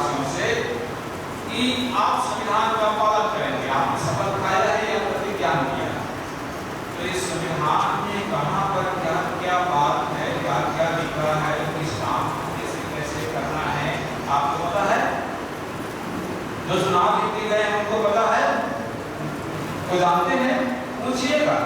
देशवासियों से कि आप संविधान का पालन करेंगे। आपने शपथ खाया है या प्रतिज्ञा किया है? तो इस संविधान में कहां पर क्या क्या बात है, क्या क्या लिखा है, किस काम को कैसे कैसे करना है, आपको पता है? जो चुनाव जीते गए हैं उनको पता है? वो जानते हैं? पूछिएगा।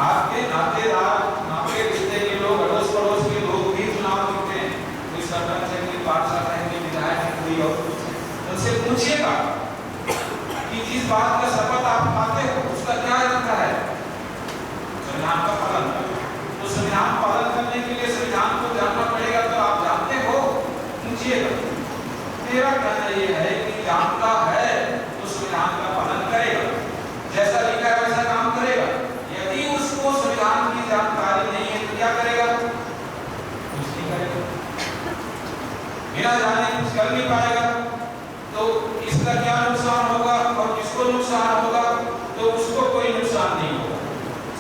आपके नातेदार, आपके रिश्ते के लोग, अड़ोस पड़ोस के लोग भी चुनाव जीतते हैं। कोई सरपंच है, कोई पार्षद है, कोई विधायक है, कोई और कुछ है। उनसे पूछिएगा कि जिस बात का शपथ आप खाते हो उसका क्या अर्थ है? संविधान का पालन करो। तो संविधान पालन करने के लिए संविधान को जानना पड़ेगा। तो आप जानते हो? पूछिएगा। मेरा कहना यह है कि जानता है तो संविधान का पालन करेगा, जैसा लिखा है वैसा काम करेगा। यदि उसको संविधान की जानकारी नहीं है तो क्या करेगा? कुछ नहीं करेगा। बिना जाने कुछ कर नहीं पाएगा। तो इसका क्या नुकसान होगा और किसको नुकसान होगा? तो उसको कोई नुकसान नहीं होगा।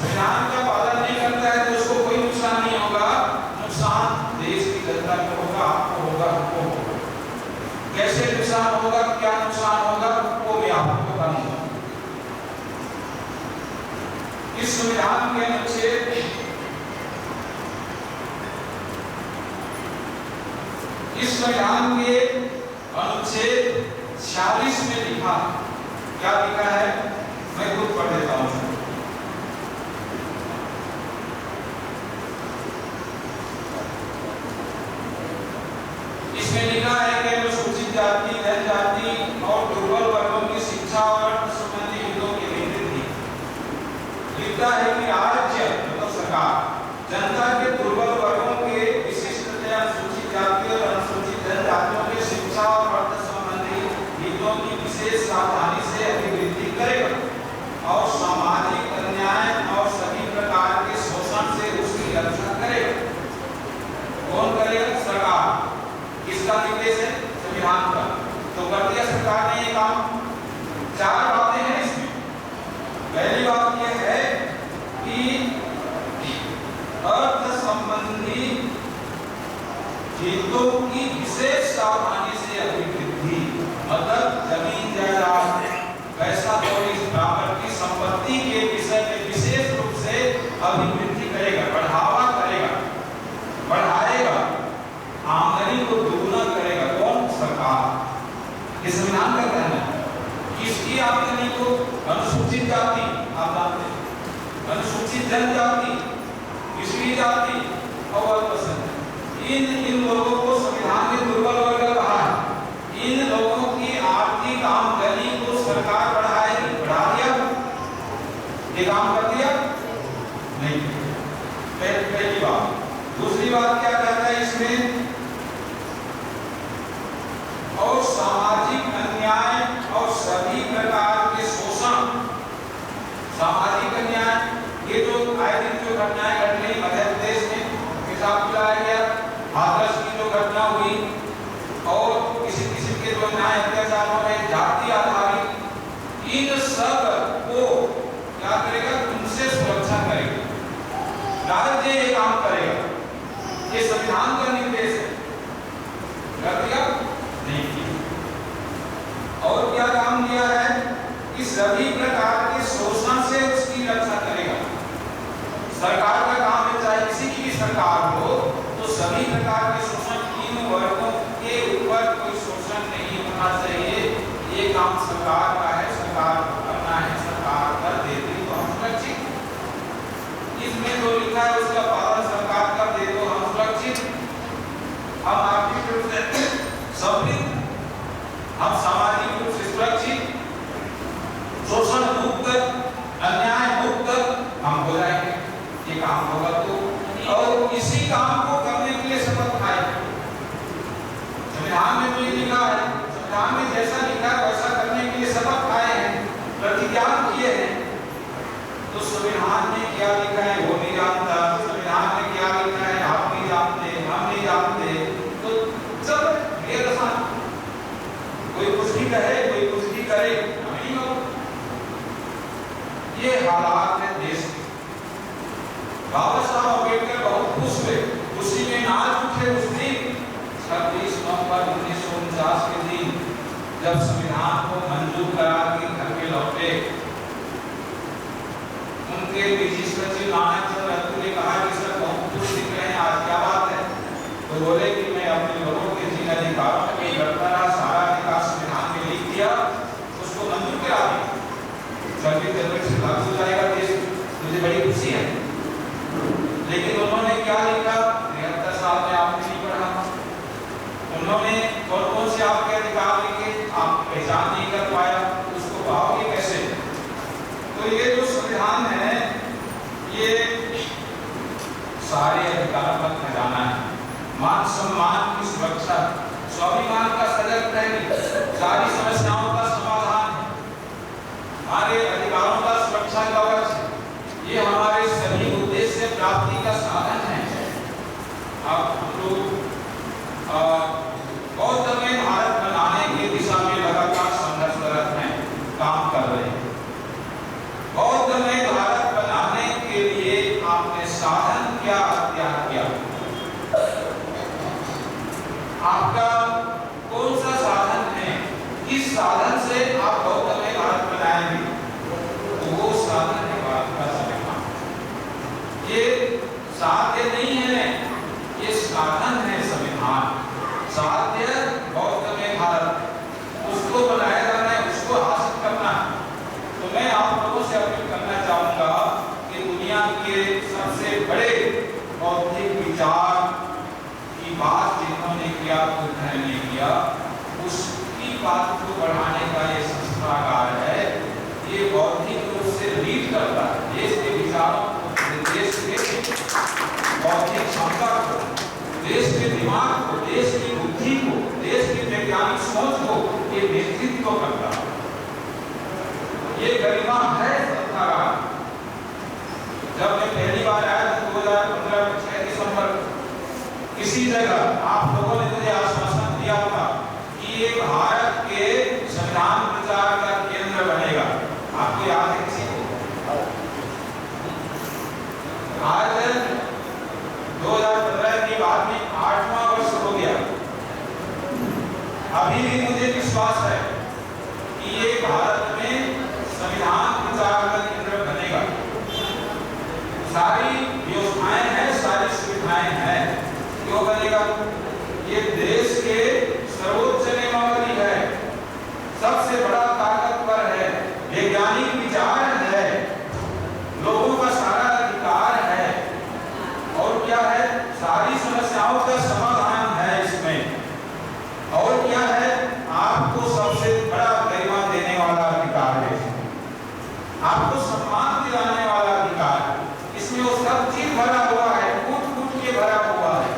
संविधान का पालन नहीं करता है तो उसको कोई नुकसान नहीं होगा। नुकसान देश की जनता को होगा, आपको होगा, हमको होगा। कैसे नुकसान होगा, क्या नुकसान होगा, वो मैं आपको बताऊंगा। इस संविधान के अनुच्छेद 46 में लिखा, क्या लिखा है मैं खुद पढ़ देता हूं। इसमें लिखा है कि अनुसूचित जाति, जनजाति और दुर्बल वर्गों की शिक्षा और संबंधी हितों के लिए लिखता है कि राज्य मतलब सरकार जनता के दुर्बल वर्गों के विशिष्टतया अनुसूचित जाति और अनुसूचित जनजातियों के शिक्षा और अर्थ संबंधी हितों की विशेष सावधानी से अभिवृद्धि करेगा और सामाजिक अन्याय और सभी प्रकार के शोषण से उसकी रक्षा करेगा। कौन करेगा? सरकार। किसका निर्देश है? संविधान का। तो कर दिया सरकार ने ये काम। चार बातें हैं इसमें। पहली बात यह है कि अर्थ संबंधी हितों की विशेष सावधानी से अभिवृद्धि, मतलब जमीन जायदाद, पैसा कौड़ी, प्रॉपर्टी, संपत्ति के विषय में विशेष रूप से अभिवृद्धि करेगा, बढ़ावा करेगा, बढ़ाएगा, आमदनी को दोगुना करेगा। कौन? सरकार। ये संविधान का कहना है। किसकी आमदनी को? अनुसूचित जाति, आप जानते हैं, अनुसूचित जनजाति, पिछड़ी जाति और अल्पसंख्यक, इन लोगों को संविधान में दुर्बल वर्ग कहा है। इन लोगों की आर्थिक आमदनी को सरकार बढ़ाएगी। बढ़ा दिया? ये काम कर दिया? नहीं। पहली बात। दूसरी बात क्या कहता है इसमें? और सामाजिक अन्याय और सभी प्रकार के शोषण। सामाजिक अन्याय, ये जो आए दिन जो घटनाएं घट रही मध्य प्रदेश में, हिसाब दिलाया गया, हाथरस की जो घटना हुई और किसी किसी के जो न्याय अत्याचार हो रहे जाति आधारित, इन सब को क्या करेगा? उनसे सुरक्षा करेगा। राज्य ये काम करेगा। ये संविधान का निर्देश है। कर दिया? नहीं किया। और क्या काम दिया है? कि सभी प्रकार के शोषण से उसकी रक्षा करेगा। सरकार का काम है, चाहे किसी की भी सरकार हो, तो सभी प्रकार के शोषण, इन वर्गों के ऊपर कोई शोषण नहीं होना चाहिए। ये काम सरकार का है, सरकार को करना है, सरकार कर देती तो हम सुरक्षित। इसमें जो लिखा है उसका पालन सरकार कर दे तो हम सुरक्षित, हम आर्थिक रूप से समृद्ध, हम सामाजिक रूप से सुरक्षित, शोषण मुक्त, अन्याय मुक्त हम हो जाएंगे। ये काम होगा तो, और इसी काम को करने के लिए शपथ खाए। संविधान में तो ये लिखा है, संविधान में जैसा लिखा है वैसा करने के लिए शपथ खाए हैं, प्रतिज्ञा किए हैं। तो संविधान में क्या लिखा है वो नहीं जानता, संविधान में क्या लिखा है आप नहीं जानते, हम नहीं जानते। तो सब ये आसान, कोई कुछ भी कहे, कोई कुछ भी करे, हमें नहीं मालूम। ये हालात है देश के। बाबा साहब अम्बेडकर बहुत खुश हुए, खुशी में नाच उठे उस दिन 26 नवंबर 1949 के दिन जब संविधान को मंजूर करा के घर पे लौटे, उनके निजी सचिव नानक चंद्र रत्तू ने कहा कि सर बहुत खुश दिख रहे हैं, आज क्या बात है? तो बोले कि मैं अपने लोगों के जिन अधिकारों में लड़ता रहा, सारा अधिकार संविधान में लिख दिया, उसको मंजूर करा दिया, 26 जनवरी से लागू हो जाएगा देश, मुझे बड़ी खुशी है। लेकिन उन्होंने क्या लिखा? 73 साल में आपने नहीं पढ़ा, उन्होंने कौन कौन से आपके अधिकार लिखे, आप पहचान नहीं कर पाया, उसको पाओगे कैसे? तो ये जो संविधान है, ये सारे अधिकारों का खजाना है, मान सम्मान की सुरक्षा, स्वाभिमान का सजग रहने, सारी समस्याओं का समाधान है, हमारे अधिकारों का सुरक्षा कवच है, ये हमारे सभी उद्देश्य प्राप्ति का साधन है। अब हम लोग गौतमय भारत बनाने की दिशा में लगातार संघर्षरत हैं, काम कर रहे हैं। गौतमय भारत बनाने के लिए आपने साधन क्या अख्तियार किया? आपका कौन सा साधन है? किस साधन से आप गौतमय भारत बनाएंगे? तो वो साधन है भारत का संविधान। ये साध्य नहीं है, ये साधन है संविधान। साध्य गौतमय भारत, उसको बनाया जाना है, उसको हासिल करना है। तो मैं आप लोगों से अपील करना चाहूंगा कि दुनिया के सबसे बड़े बौद्धिक विचार की बात जिन्होंने किया, बुद्ध ने किया, उसकी बात को बढ़ाने का ये संस्थागार है। ये बौद्धिक रूप से लीड करता है देश के विचारों को, देश के बौद्धिक क्षमता को, देश के दिमाग को, देश की बुद्धि को, देश की वैज्ञानिक सोच को ये नेतृत्व करता है। ये गरिमा है संस्थागार। जब मैं पहली बार आया था 2015 में 6 दिसंबर, किसी जगह आप लोगों ने मुझे आश्वासन दिया था कि ये भारत के संविधान प्रचार का केंद्र बनेगा। आपको याद है किसी को? आज 2015 के बाद में 8वां वर्ष हो गया। अभी भी मुझे विश्वास है कि ये भारत में संविधान प्रचार का केंद्र बनेगा। सारी व्यवस्थाएं हैं, सारी सुविधाएं हैं। क्यों बनेगा? ये देश के सर्वोच्च नियमावली है, सबसे बड़ा ताकतवर है, वैज्ञानिक विचार है, लोगों का सारा अधिकार है, और क्या है? सारी समस्याओं का समाधान है इसमें। और क्या है? आपको सबसे बड़ा गरिमा देने वाला अधिकार है, आपको सम्मान दिलाने वाला अधिकार। इसमें वो सब चीज भरा हुआ है, कूट कूट के भरा हुआ है,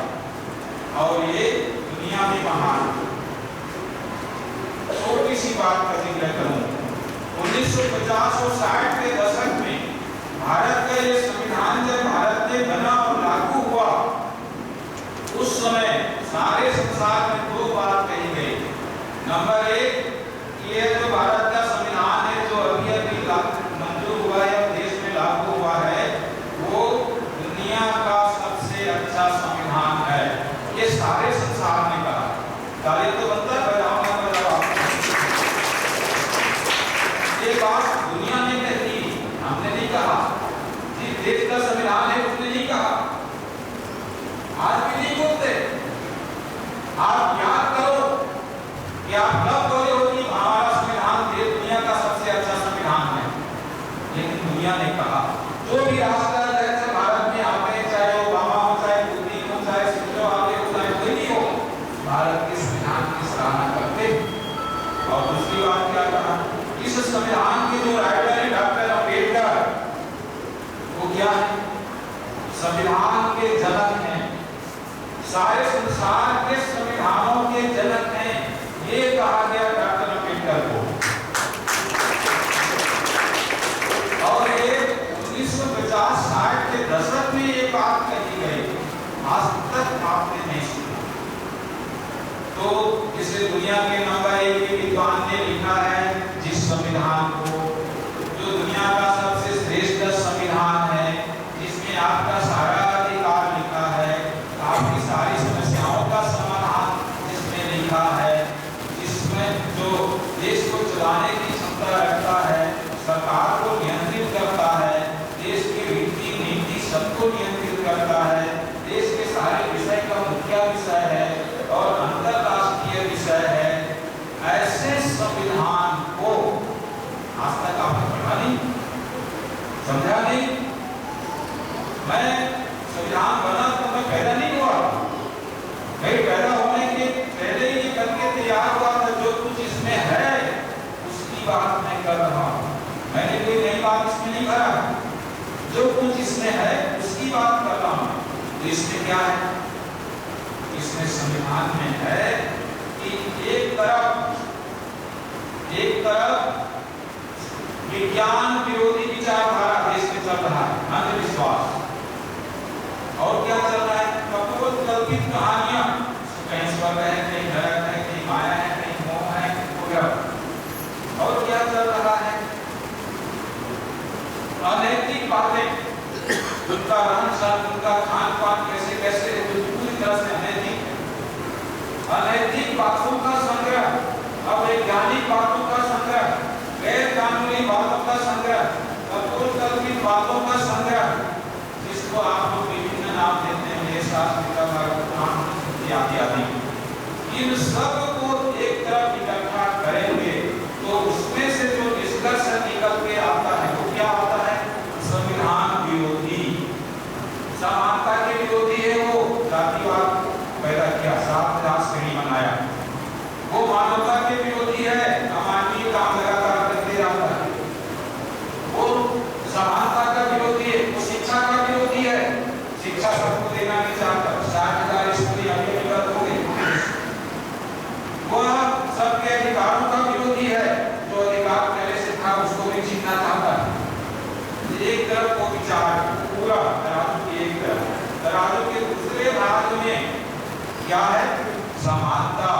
और ये दुनिया में महान। छोटी सी बात का जिक्र करूं, 1950 और 60 के दशक में भारत का ये संविधान जब भारत में बना और लागू हुआ, उस समय सारे संसार में 2 बात कही गई। नंबर 1, ये जो भारत का संविधान है, जो अभी अभी मंजूर हुआ है और देश में लागू हुआ है, वो दुनिया का सबसे अच्छा संविधान है। ये सारे संसार ने कहा। तारीख तो बनता है, ये बात दुनिया ने कही, हमने नहीं कहा। जिस देश का संविधान है उसने नहीं कहा। आज भी नहीं बोलते। आप याद करो कि आप कब बोले हो कि हमारा संविधान देश दुनिया का सबसे अच्छा संविधान है, लेकिन दुनिया ने कहा। जो भी राष्ट्राध्यक्ष भारत में आते, चाहे ओबामा हो, चाहे पुतिन हो, चाहे शिंजो आबे हो, चाहे कोई भी हो, भारत के संविधान की सराहना करते। और दूसरी बात क्या कहा? इस संविधान के जो राइटर है डॉक्टर अम्बेडकर, वो क्या है? संविधान के जनक हैं, सारे संसार के संविधानों के जनक हैं, ये कहा गया डॉक्टर अम्बेडकर को। और ये 1950-60 के दशक में ये बात कही गई, आज तक आपने नहीं सुना। तो इसे दुनिया के नंबर 1 के विद्वान ने लिखा है, जिस संविधान को, जो दुनिया का सबसे श्रेष्ठ संविधान है, जिसमें आपका सारा अधिकार लिखा है, आपकी सारी समस्याओं का समाधान जिसमें लिखा है, जिसमें जो समझा नहीं? मैं संविधान बना तो मैं पैदा नहीं हुआ, मैं पैदा होने के पहले ही करके तैयार हुआ था। जो कुछ इसमें है उसकी बात मैं कर रहा हूँ, मैंने कोई नई बात इसमें नहीं भरा। जो कुछ इसमें है उसकी बात कर रहा हूँ। तो इसमें क्या है? इसमें संविधान में है कि एक तरफ विज्ञान विरोधी विचारधारा देश में चल रहा है, अंधविश्वास, और क्या चल रहा है? कल्पित कहानियां, कहीं स्वर्ग है, कहीं नरक है, कहीं माया है, कहीं मोह है वगैरह। और क्या चल रहा है? अनैतिक बातें, उनका रहन सहन, उनका खान पान कैसे कैसे पूरी तरह से अनैतिक है। अनैतिक बातों का संग्रह, अवैज्ञानिक बातों का संग्रह, गैर कानूनी बातों का संग्रह, कल्पित बातों का संग्रह, जिसको आप लोग विभिन्न नाम देते हैं, आदि। इन सब को एक तरफ इकट्ठा करेंगे तो उसमें से जो निष्कर्ष निकल के आता है वो क्या आता है? संविधान विरोधी, समानता के विरोधी है, वो जातिवाद पैदा किया, 7 श्रेणी बनाया, वो मानवता के विरोधी है, अमानवीय काम लगातार करते रहता है, वो समानता का विरोधी है, वो शिक्षा का विरोधी है, शिक्षा सबको देना नहीं चाहता, 60,000 स्कूली अभी बंद हो गई। वह सबके अधिकारों का विरोधी है, जो अधिकार पहले से था उसको भी छीनना चाहता है। एक तरफ वो विचार पूरा तराजू की एक तरफ, तराजू के दूसरे भाग में क्या है? समानता,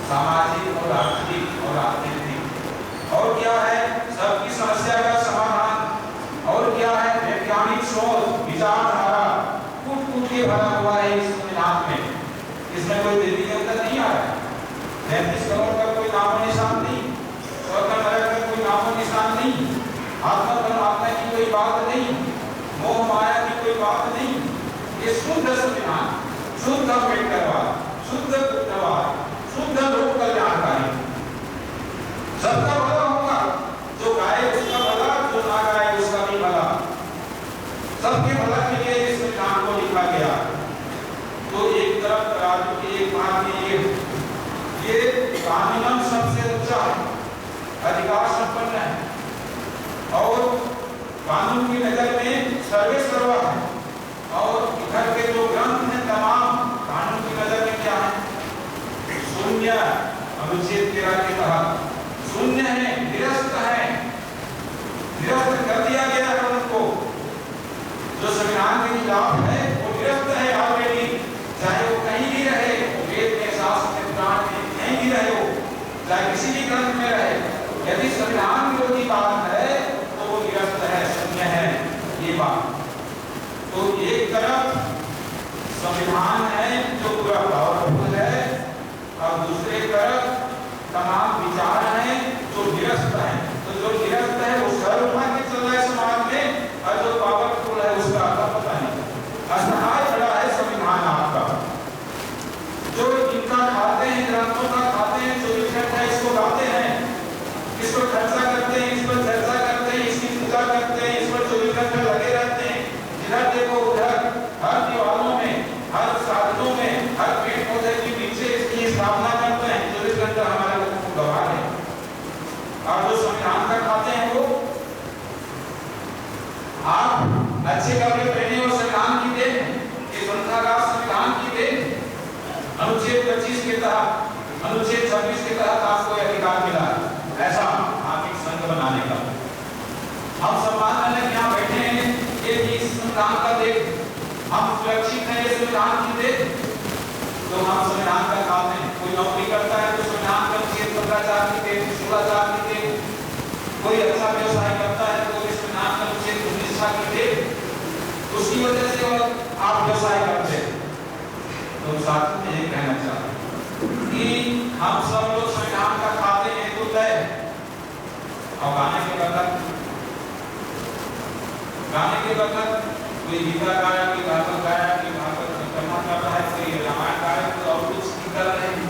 सामाजिक और आर्थिक और राजनीतिक। और क्या है? सबकी समस्या का समाधान। और क्या है? वैज्ञानिक शोध, विचारधारा, कूट के भरा हुआ है इस संविधान में। इसमें कोई देवी देवता नहीं आ रहा है, 33 करोड़ का कोई नामो निशान नहीं, स्वर्ग नरक का कोई नामो निशान नहीं, आत्मा परमात्मा की कोई बात नहीं, मोह माया की कोई बात नहीं। ये शुद्ध संविधान, शुद्ध अम्बेडकरवाद, शुद्ध बुद्धवाद, शुद्ध लोक कल्याणकारी। सबका भला होगा, जो गाए उसका भला, जो ना गाए उसका भी भला, सबके भला के लिए इस संविधान को लिखा गया। तो एक तरफ तराजू के एक भाग में ये कानूनन सबसे ऊंचा है, अधिकार संपन्न है और कानून की नजर में सर्वे सर्वा है, और इधर के जो ग्रंथ हैं तमाम कानून की नजर में क्या है? शून्य, अनुच्छेद 13 के तहत शून्य है, निरस्त है, निरस्त कर दिया गया है उनको। जो संविधान के खिलाफ है वो निरस्त है ऑलरेडी, चाहे वो कहीं भी रहे, वेद में, शास्त्र में, पुराण में, कहीं भी रहे हो, चाहे किसी भी ग्रंथ में रहे, यदि संविधान विरोधी बात है तो वो निरस्त है, शून्य है, ये बात। तो एक तरफ संविधान है जो पूरा पावरफुल है, और दूसरे तरफ तमाम विचार हैं जो निरस्त हैं। तो जो निरस्त है वो सर्वमा के चल रहा है समाज में, और जो पावरफुल है उसका पता नहीं। असहाय खड़ा है संविधान आपका, जो इनका खाते हैं, ग्रंथों का खाते हैं, 24 घंटा इसको गाते हैं, इसको चर्चा करते हैं, इस पर चर्चा करते हैं, इसकी पूजा करते हैं, इस पर 24 घंटे लगे रहते हैं। जिधर देखो उधर, हर दीवारों में, हर साधनों में, हर पेड़ पौधे के नीचे इसकी स्थापना करते हैं, 24 घंटा हमारे लोगों को गवा है। और जो संविधान का खाते हैं वो आप अच्छे कपड़े पहने हो, संविधान की देन, ये ग्रंथागार संविधान की देन। अनुच्छेद 25 के तहत, अनुच्छेद 26 के तहत आपको अधिकार मिला है ऐसा आप एक संघ बनाने का। हम सम्मान लेने यहाँ बैठे हैं, ये भी संविधान का देन, हम सुरक्षित हैं ये संविधान की देन। तो हम संविधान का खाते हैं। कोई नौकरी करता है तो संविधान का अनुच्छेद 15 की देन, 16 की देन। कोई अच्छा व्यवसाय करता है तो इस संविधान का अनुच्छेद 19 की देन, उसकी वजह से आप व्यवसाय करते हैं। तो साथ में ये कहना चाहते हैं कि हम सब लोग संविधान का खाते हैं तो तय। और गाने के वक्त कोई गीता गाया, कोई भागवत गाया, कोई भागवत परिक्रमा कर रहा है, कोई रामायण गाया, कोई और कुछ कर रहे हैं।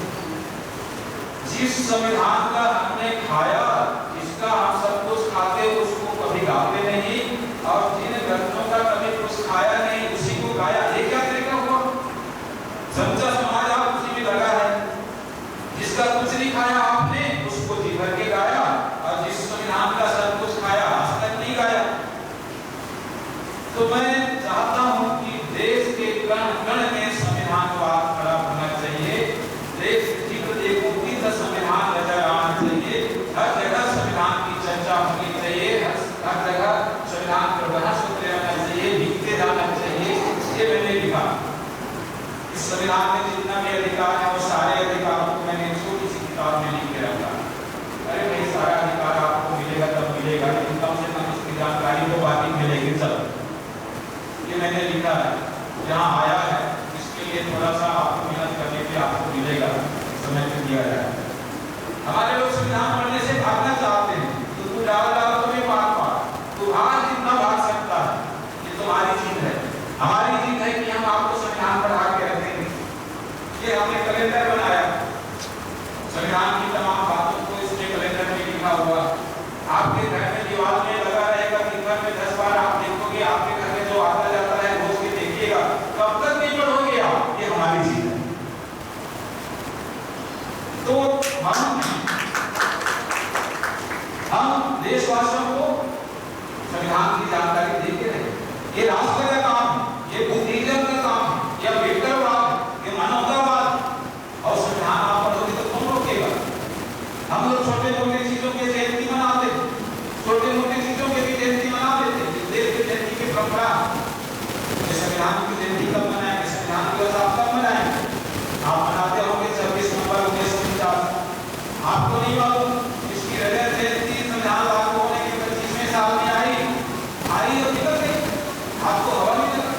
जिस संविधान का हमने खाया, जिसका हम सब कुछ खाते उसको कभी गाते खाया नहीं, उसी को गाया, ये क्या तरीका हुआ? समझा समाज आप उसी में लगा है। जिसका कुछ नहीं खाया आपने, उसको जी भर के गाया, और जिस संविधान का सब कुछ खाया, आज तक नहीं गाया। तो मैं चाहता हूं कि देश के कण कण में संविधानवाद खड़ा होना चाहिए। देश की प्रत्येक तीर्थ संविधान नजर आना चाहिए। हर जगह संविधान की चर्चा होनी चाहिए। हर जगह संविधान पर बहस होते रहना चाहिए, लिखते जाना चाहिए। ये मैंने लिखा। इस संविधान में जितना भी अधिकार है वो सारे अधिकारों को मैंने छोटी सी किताब में लिख के रखा। अरे भाई सारा अधिकार आपको मिलेगा तब मिलेगा, लेकिन कम से कम इसकी जानकारी तो बाकी मिलेगी। सब ये मैंने लिखा है, जहाँ आया है इसके लिए थोड़ा सा आपको मेहनत करने के आपको मिलेगा, समय पे दिया जाए। हमारे लोग संविधान पढ़ने से भागना चाहते हैं, तो तू डाल तुम्हें पार तू आज जितना भाग सकता है, ये तुम्हारी जीत है। हमारी जीत है कि हम आपको संविधान पढ़ा के रखेंगे। ये हमने कैलेंडर बनाया, संविधान की तमाम बातों को इसमें कैलेंडर में लिखा हुआ। आपके घर में दीवार में लगा रहेगा, दिन भर में 10 बार आप देखोगे। आपके घर में जो आता जाता है रोज के देखिएगा, कब तक नहीं पढ़ोगे आप? ये हमारी चीज है। तो हम देशवासियों को संविधान की जानकारी देते रहे। ये राष्ट्र का काम है, ये बुद्धिज्म का काम है, ये अम्बेडकरवाद, ये मानवतावाद। और संविधान आप पढ़ोगे तो कौन रोकेगा? हम लोग छोटे मोटे चीजों के जयंती मनाते, छोटे मोटे चीजों के भी जयंती मना देते। देश की जयंती की परंपरा, संविधान की जयंती कब मनाएंगे? संविधान दिवस आप कब मनाएंगे? आप मनाते होंगे 26 नवंबर 1949। आपको नहीं मालूम इसकी रजत जयंती संविधान लागू होने के 25वें साल में आई और निकल गई, आपको हवा नहीं लगा।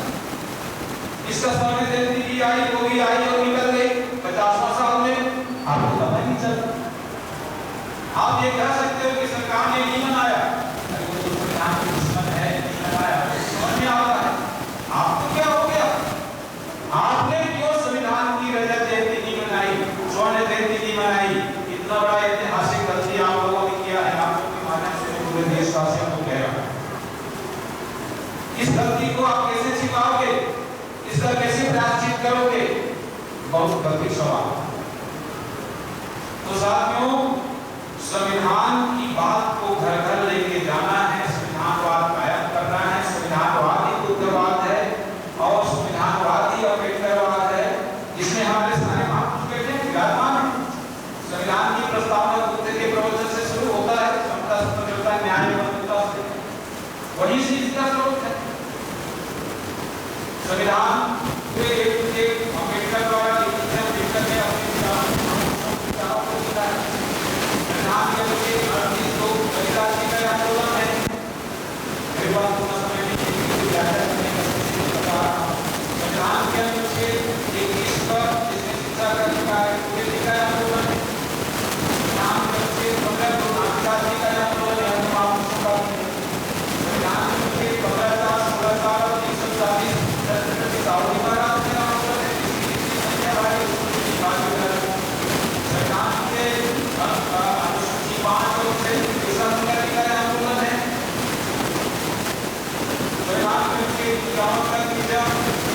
इसका स्वर्ण जयंती भी आई, वो भी आई और निकल गई 50वां साल में, आपको पता नहीं चला। आप ये कह सकते हो कि सरकार ने नहीं मनाया, अरे वो तो संविधान की दुश्मन है, नहीं मनाया, समझ में आता है। आपको क्या हो गया? आपने क्यों संविधान की रजत जयंती नहीं मनाई, स्वर्ण जयंती नहीं मनाई? इतना बड़ा ऐतिहासिक गलती आप लोगों ने किया है। आप लोगों के माध्यम से मैं पूरे देशवासियों को कह रहा हूं, इस गलती को आप कैसे छिपाओगे? इसका कैसे प्रायश्चित करोगे? बहुत गंभीर सवाल। तो साथियों, संविधान की बात को घर घर लेके जाना है, संविधानवाद कायम करना है। संविधानवादी बुद्धवाद है और संविधानवादी अम्बेडकरवाद है, जिसमें हमारे सारे महापुरुष बैठे हैं, विराजमान है। संविधान की प्रस्तावना बुद्ध के प्रवचन से शुरू होता है, समता, स्वतंत्रता, न्याय, बंधुता से, वही चीज का स्रोत है संविधान। अम्बेडकर द्वारा लिखित है, अम्बेडकर ने अपने विचारों को लिखा है। संविधान के लिए 38 लोग दलित का आंदोलन है। मेरे पास पूरा समय नहीं है, संविधान के अनुच्छेद 21 पर जिसमें शिक्षा का अधिकार है, पूरे लिखा है आंदोलन है। संविधान के अनुच्छेद 15 को आदिवासी का आंदोलन है, तमाम का। संविधान के अनुच्छेद 15 16 और 340 साउदी का आंदोलन है, जिसकी संख्या वाली संविधान के अनुसूची 5 और 6 का आंदोलन है। संविधान के अनुच्छेद 51 का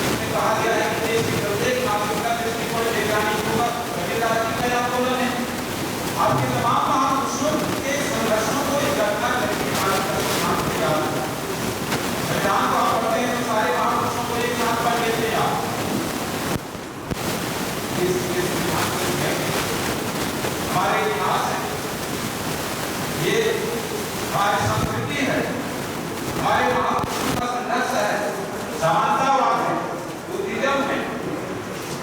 इसमें कहा गया है कि देश के प्रत्येक नागरिक का दृष्टिकोण वैज्ञानिक होगा, का आंदोलन है। आपके तमाम महापुरुषों के संघर्षों को इकट्ठा करके भारत का संविधान तैयार हुआ। संविधान को आप पढ़ते हैं तो सारे महापुरुषों को एक साथ पढ़ लेते हैं आप। हमारे इतिहास है, ये हमारी संस्कृति है, हमारे महापुरुषों का संघर्ष है, समानतावाद है, बुद्धिज्म है।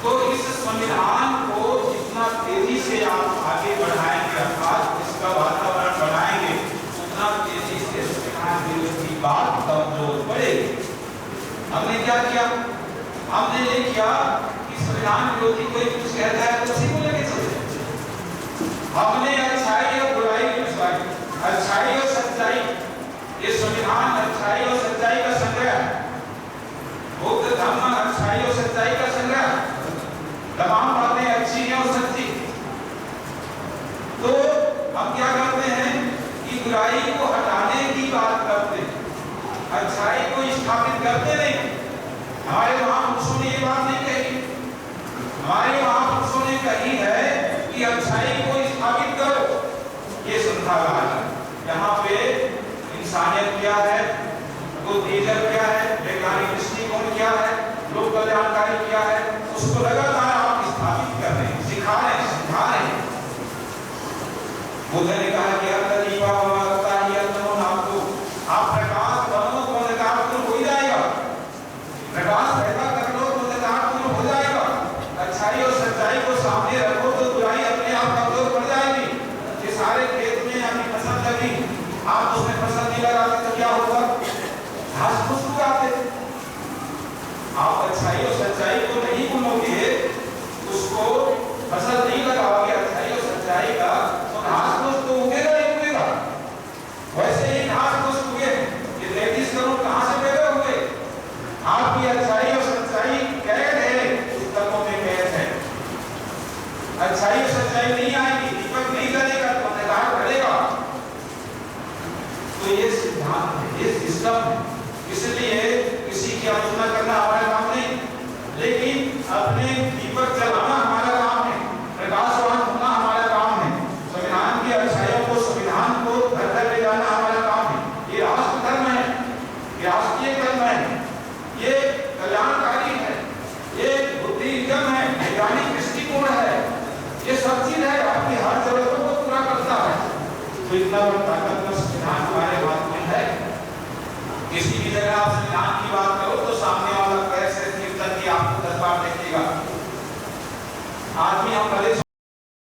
तो इस संविधान को जितना तेजी से आप आगे बढ़ाएंगे, अर्थात इसका वातावरण बनाएंगे, उतना तेजी से संविधान विरोधी बात कमजोर पड़ेगी। हमने क्या किया? हमने ये किया कि संविधान विरोधी कोई कुछ कहता है तो उसी को लेके चलते। हमने अच्छाई और बुराई की बुराई, अच्छाई और सच्चाई, ये संविधान अच्छाई और सच्चाई का संग्रह है। बौद्ध धर्म अच्छाई और सच्चाई का संग्रह, तमाम बातें अच्छी हैं और सच्ची। तो हम क्या करते हैं कि बुराई को हटाने की बात करते हैं, अच्छाई को स्थापित करते नहीं। हमारे महापुरुषों ने ये बात नहीं कही। हमारे महापुरुषों ने कही है कि अच्छाई को स्थापित करो, ये संस्थागार है। यहाँ पे इंसानियत क्या है, बुद्धिज्म क्या है, वैज्ञानिक दृष्टिकोण क्या है, लोक कल्याणकारी क्या है, उसको लगातार आप स्थापित कर रहे हैं, सिखा रहे हैं, समझा रहे हैं। बुद्ध ने कहा कि दीपा होता ही आपको आप प्रकाश बनो तो अंधकार दूर हो जाएगा, प्रकाश पैदा कर लो तो अंधकार दूर हो जाएगा, अच्छाई और सच्चाई को सामने रखो तो बुराई अपने आप कमजोर पड़ जाएगी। ये सारे खेत में अपनी फसल लगी, आप उसमें फसल नहीं लगाते तो क्या होगा, घास फूस उगाते। आप अच्छाई और सच्चाई को नहीं बोलोगे, उसको फसल नहीं लगाओगे अच्छाई और सच्चाई का, तो घास फूस तो उगेगा ही उगेगा। वैसे ही घास फूस उगे, ये 33 करोड़ कहां से पैदा हुए? आपकी अच्छाई और सच्चाई कैद है, पुस्तकों में कैद है। अच्छाई और सच्चाई नहीं आएगी, दीपक नहीं जलेगा तो अंधकार बढ़ेगा। तो ये सिद्धांत है, ये सिस्टम है। इसलिए किसी की आलोचना करना हमारा काम नहीं, लेकिन अपने दीपक जलाना हमारा काम है, प्रकाशवान होना हमारा काम है, संविधान की अच्छाइयों को, संविधान को घर घर ले जाना हमारा काम है। ये राष्ट्र धर्म है, ये राष्ट्रीय धर्म है, ये कल्याणकारी है, ये बुद्धिज्म है, वैज्ञानिक दृष्टिकोण है, ये सब चीज है, आपकी हर जरूरतों को पूरा करता है। तो इतना बड़ा ताकतवर संविधान हमारे हाथ में है। किसी भी जगह आप संविधान की बात करो तो सामने वाला कैसे कीर्तन की आपको 10 बार देखेगा। आदमी हम भले